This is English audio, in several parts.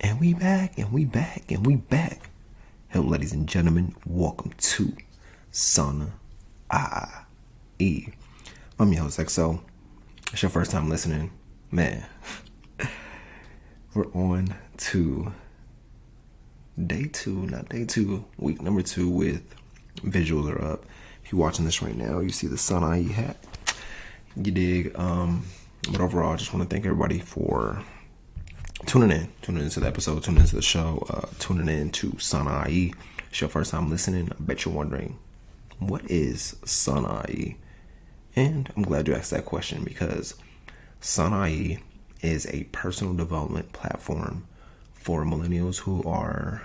And we back, and we back, and we back. Hello, ladies and gentlemen. Welcome to Sauna IE. I'm your host, XO. It's your first time listening. Man, we're on to week number 2 with visuals are up. If you're watching this right now, you see the Sauna IE hat. You dig? But overall, I just want to thank everybody for tuning into the episode, tuning into the show, tuning in to Sauna IE. It's your first time listening. I bet you're wondering, what is Sauna IE? And I'm glad you asked that question because Sauna IE is a personal development platform for millennials who are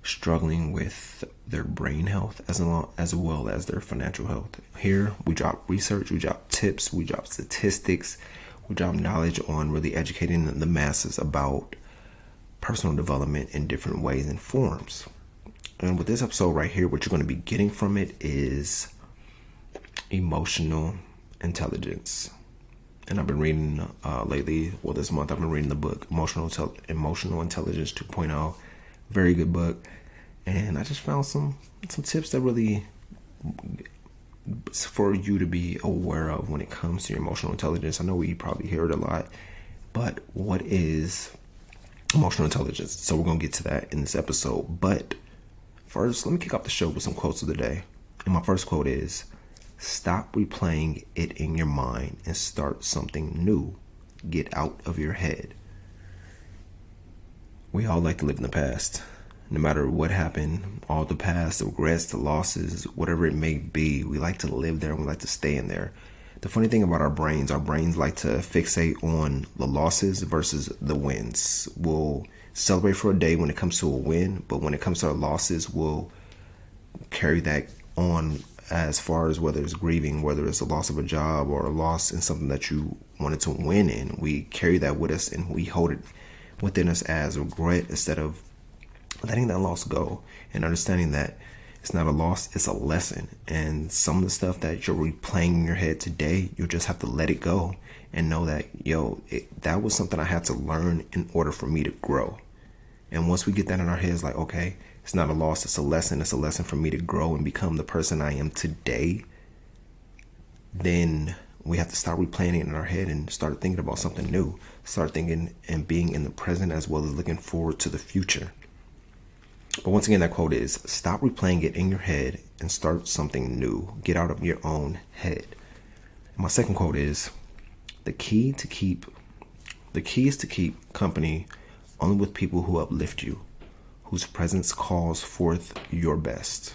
struggling with their brain health as well as their financial health. Here, we drop research, we drop tips, we drop statistics, we drop knowledge on really educating the masses about personal development in different ways and forms. And with this episode right here, what you're going to be getting from it is emotional intelligence. And I've been reading lately, this month, I've been reading the book Emotional Intelligence 2.0. Very good book. And I just found some tips that really for you to be aware of when it comes to your emotional intelligence. I know we probably hear it a lot, but what is emotional intelligence? So we're going to get to that in this episode. But first, let me kick off the show with some quotes of the day. And my first quote is, stop replaying it in your mind and start something new. Get out of your head. We all like to live in the past. No matter what happened, all the past, the regrets, the losses, whatever it may be, we like to live there and we like to stay in there. The funny thing about our brains like to fixate on the losses versus the wins. We'll celebrate for a day when it comes to a win, but when it comes to our losses, we'll carry that on as far as whether it's grieving, whether it's a loss of a job or a loss in something that you wanted to win in. We carry that with us and we hold it within us as regret instead of letting that loss go and understanding that it's not a loss, it's a lesson. And some of the stuff that you're replaying in your head today, you just have to let it go and know that, that was something I had to learn in order for me to grow. And once we get that in our heads, like, okay, it's not a loss, it's a lesson. It's a lesson for me to grow and become the person I am today. Then we have to start replaying it in our head and start thinking about something new. Start thinking and being in the present as well as looking forward to the future. But once again, that quote is, stop replaying it in your head and start something new. Get out of your own head. And my second quote is, the key is to keep company only with people who uplift you, whose presence calls forth your best.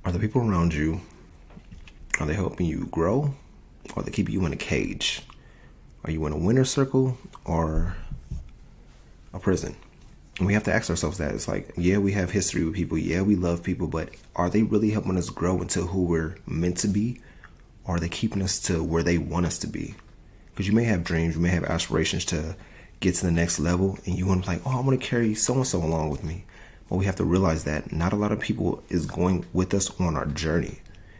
Are the people around you, are they helping you grow, or are they keeping you in a cage? Are you in a winner's circle or a prison? And we have to ask ourselves that. It's like, yeah, we have history with people. Yeah, we love people, but are they really helping us grow into who we're meant to be? Or are they keeping us to where they want us to be? Because you may have dreams, you may have aspirations to get to the next level, and you want to I want to carry so-and-so along with me. But we have to realize that not a lot of people is going with us on our journey.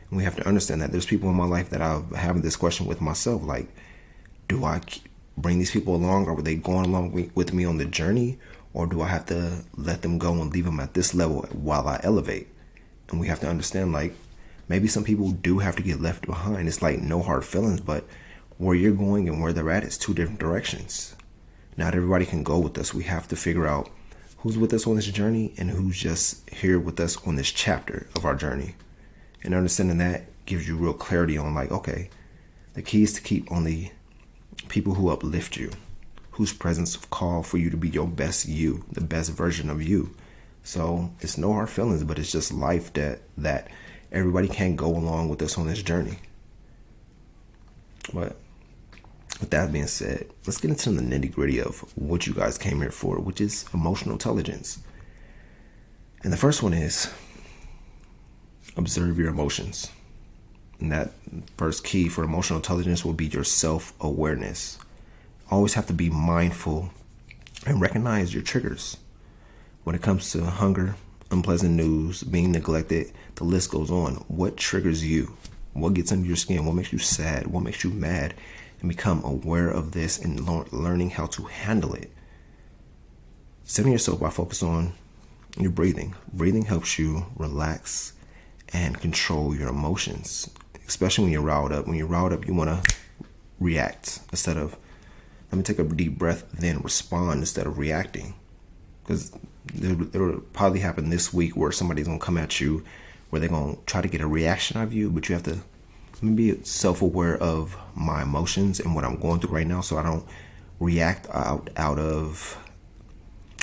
And we have to understand that there's people in my life that I'm having this question with myself, like, do I bring these people along? Or are they going along with me on the journey? Or do I have to let them go and leave them at this level while I elevate? And we have to understand, maybe some people do have to get left behind. It's like no hard feelings, but where you're going and where they're at is two different directions. Not everybody can go with us. We have to figure out who's with us on this journey and who's just here with us on this chapter of our journey. And understanding that gives you real clarity on okay, the key is to keep only people who uplift you, whose presence call for you to be your best you, the best version of you. So it's no hard feelings, but it's just life that everybody can't go along with us on this journey. But with that being said, let's get into the nitty gritty of what you guys came here for, which is emotional intelligence. And the first one is observe your emotions. And that first key for emotional intelligence will be your self-awareness. Always have to be mindful and recognize your triggers. When it comes to hunger, unpleasant news, being neglected, the list goes on. What triggers you? What gets under your skin? What makes you sad? What makes you mad? and become aware of this and learning how to handle it. Centering yourself by focusing on your breathing. Breathing helps you relax and control your emotions, especially when you're riled up. When you're riled up, you want to react instead of, let me take a deep breath, then respond instead of reacting. Because it'll probably happen this week where somebody's going to come at you, where they're going to try to get a reaction out of you, but you have to be self-aware of my emotions and what I'm going through right now, so I don't react out of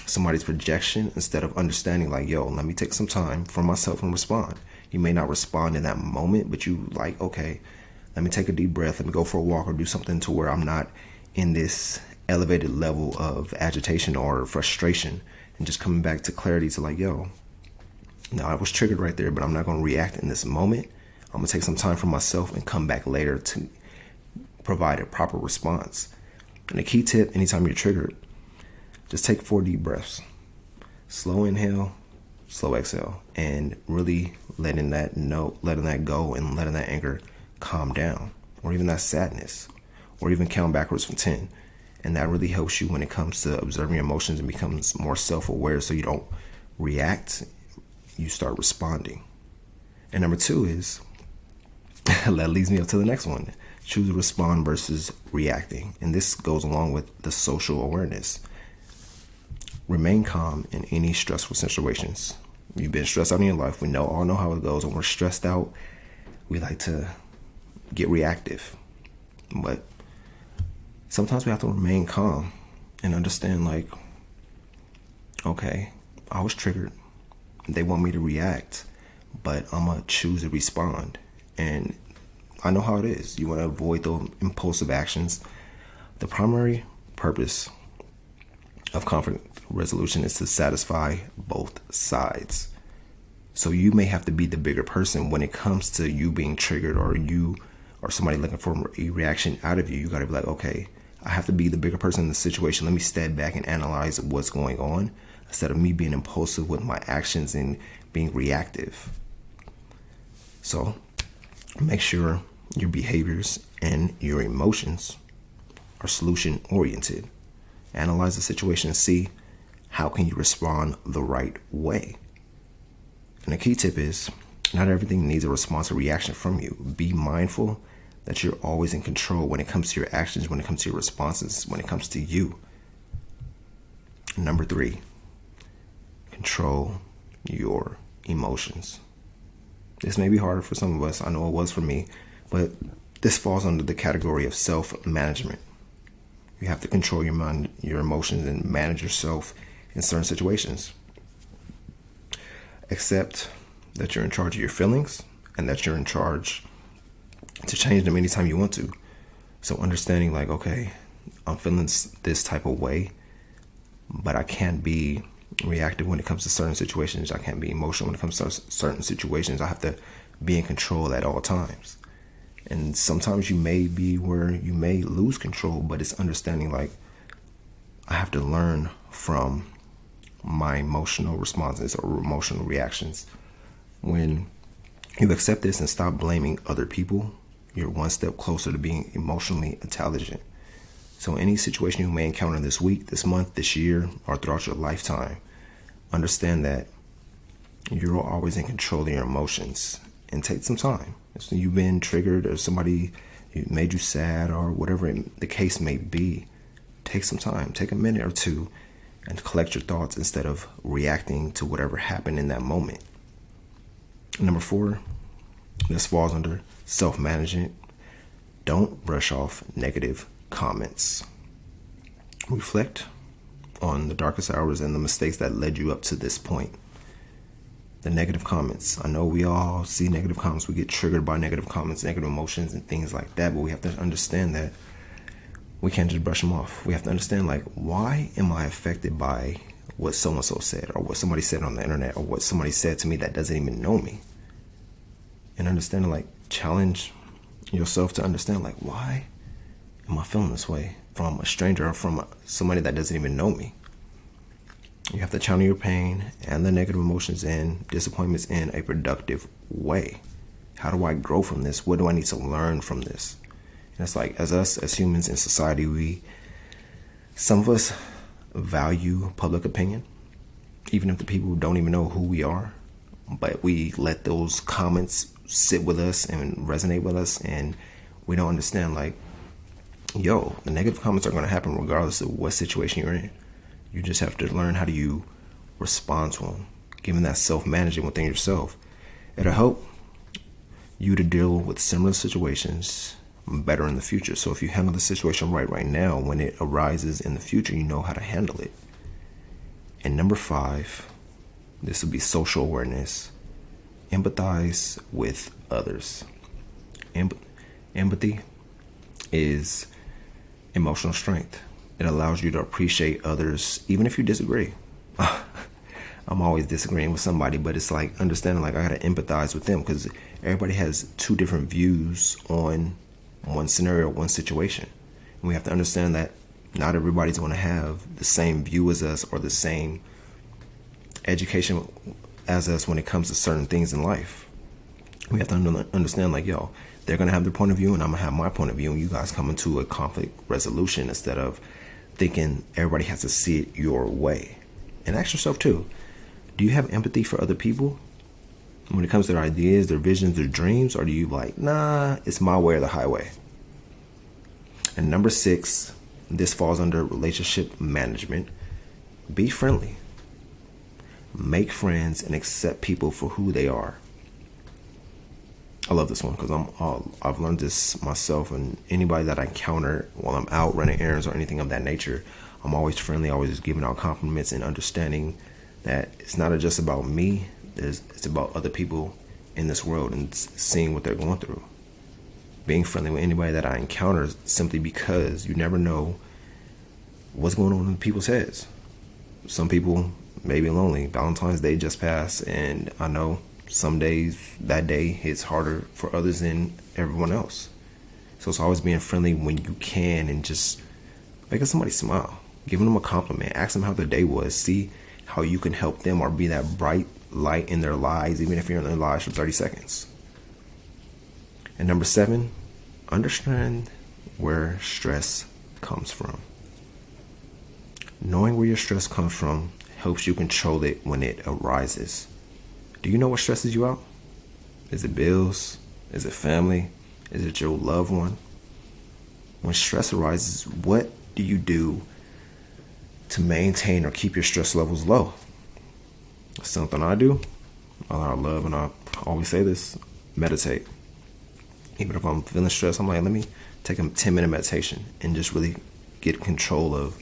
somebody's projection, instead of understanding like, yo, let me take some time for myself and respond. You may not respond in that moment, but you like, okay, let me take a deep breath, let me go for a walk or do something to where I'm not in this elevated level of agitation or frustration, and just coming back to clarity to like, yo, no, I was triggered right there, but I'm not going to react in this moment. I'm going to take some time for myself and come back later to provide a proper response. And a key tip, anytime you're triggered, just take 4 deep breaths. Slow inhale, slow exhale, and really letting that go and letting that anger calm down, or even that sadness, or even count backwards from 10. And that really helps you when it comes to observing your emotions and becomes more self-aware, so you don't react, you start responding. And number 2 is, that leads me up to the next one. Choose to respond versus reacting. And this goes along with the social awareness. Remain calm in any stressful situations. You've been stressed out in your life. We all know how it goes. When we're stressed out, we like to get reactive. But sometimes we have to remain calm and understand like, okay, I was triggered. They want me to react, but I'm going to choose to respond. And I know how it is. You want to avoid those impulsive actions. The primary purpose of conflict resolution is to satisfy both sides. So you may have to be the bigger person when it comes to you being triggered, or you or somebody looking for a reaction out of you. You got to be like, okay, I have to be the bigger person in the situation. Let me step back and analyze what's going on, instead of me being impulsive with my actions and being reactive. So make sure your behaviors and your emotions are solution oriented. Analyze the situation and see how can you respond the right way. And the key tip is, not everything needs a response or reaction from you. Be mindful that you're always in control when it comes to your actions, when it comes to your responses, when it comes to you. Number 3, control your emotions. This may be harder for some of us. I know it was for me, but this falls under the category of self-management. You have to control your mind, your emotions, and manage yourself in certain situations. Accept that you're in charge of your feelings and that you're in charge to change them anytime you want to. So understanding like, okay, I'm feeling this type of way, but I can't be reactive when it comes to certain situations. I can't be emotional when it comes to certain situations. I have to be in control at all times. And sometimes you may be where you may lose control, but it's understanding like, I have to learn from my emotional responses or emotional reactions. When you accept this and stop blaming other people, you're one step closer to being emotionally intelligent. So any situation you may encounter this week, this month, this year, or throughout your lifetime, understand that you're always in control of your emotions, and take some time. So you've been triggered, or somebody made you sad, or whatever the case may be, take some time, take a minute or two, and collect your thoughts instead of reacting to whatever happened in that moment. Number 4, this falls under self-management. Don't brush off negative comments. Reflect on the darkest hours and the mistakes that led you up to this point. The negative comments. I know we all see negative comments. We get triggered by negative comments, negative emotions, and things like that. But we have to understand that we can't just brush them off. We have to understand, like, why am I affected by what so-and-so said, or what somebody said on the internet, or what somebody said to me that doesn't even know me? And understanding, like, challenge yourself to understand, like, why am I feeling this way from a stranger or from somebody that doesn't even know me? You have to channel your pain and the negative emotions and disappointments in a productive way. How do I grow from this? What do I need to learn from this? And it's like, as humans in society, some of us value public opinion, even if the people don't even know who we are. But we let those comments sit with us and resonate with us, and we don't understand, like, yo, the negative comments are going to happen regardless of what situation you're in. You just have to learn how do you respond to them, given that self-managing within yourself. It'll help you to deal with similar situations better in the future. So if you handle the situation right now, when it arises in the future, you know how to handle it. And number 5, this will be social awareness. Empathize with others. Empathy is emotional strength. It allows you to appreciate others, even if you disagree. I'm always disagreeing with somebody, but it's like understanding, like, I gotta empathize with them because everybody has 2 different views on one scenario, one situation. And we have to understand that not everybody's going to have the same view as us or the same education as us when it comes to certain things in life. We have to understand, like, yo, they're going to have their point of view and I'm going to have my point of view, and you guys come into a conflict resolution instead of thinking everybody has to see it your way. And ask yourself too, do you have empathy for other people when it comes to their ideas, their visions, their dreams? Or do you like, nah, it's my way or the highway? And number 6, this falls under relationship management. Be friendly. Make friends and accept people for who they are. I love this one because I've learned this myself, and anybody that I encounter while I'm out running errands or anything of that nature, I'm always friendly, always giving out compliments and understanding that it's not just about me. It's about other people in this world and seeing what they're going through. Being friendly with anybody that I encounter simply because you never know what's going on in people's heads. Some people may be lonely. Valentine's Day just passed, and I know some days that day hits harder for others than everyone else. So it's always being friendly when you can and just making somebody smile, giving them a compliment, ask them how their day was, see how you can help them or be that bright light in their lives, even if you're in their lives for 30 seconds. And number 7, understand where stress comes from. Knowing where your stress comes from helps you control it when it arises. Do you know what stresses you out? Is it bills? Is it family? Is it your loved one? When stress arises, what do you do to maintain or keep your stress levels low? Something I do, I love, and I always say this, meditate. Even if I'm feeling stressed, I'm like, let me take a 10-minute meditation and just really get control of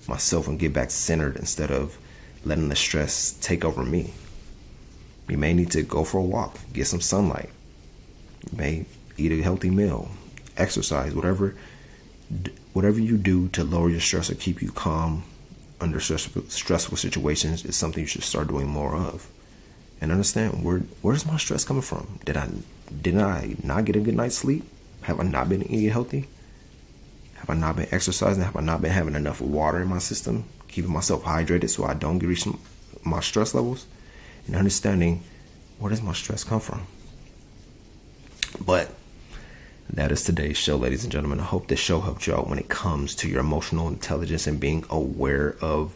myself and get back centered instead of letting the stress take over me. You may need to go for a walk, get some sunlight. You may eat a healthy meal, exercise, whatever you do to lower your stress or keep you calm under stressful situations is something you should start doing more of. And understand, where's my stress coming from? Did I not get a good night's sleep? Have I not been eating healthy? Have I not been exercising? Have I not been having enough water in my system, keeping myself hydrated so I don't reach my stress levels? And understanding, where does my stress come from? But that is today's show, ladies and gentlemen. I hope this show helped you out when it comes to your emotional intelligence and being aware of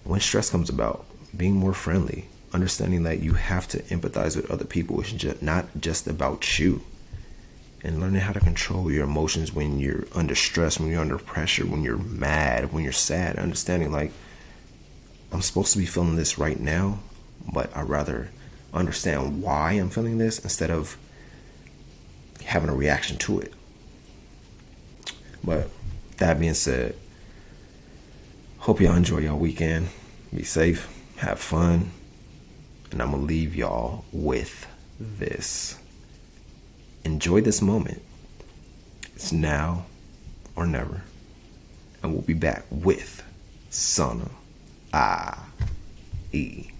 when stress comes about, being more friendly, understanding that you have to empathize with other people. It's not just about you. And learning how to control your emotions when you're under stress, when you're under pressure, when you're mad, when you're sad. Understanding, like, I'm supposed to be feeling this right now, but I'd rather understand why I'm feeling this instead of having a reaction to it. But that being said, hope y'all enjoy your weekend. Be safe, have fun, and I'm gonna leave y'all with this. Enjoy this moment. It's now or never. And we'll be back with Sana. E.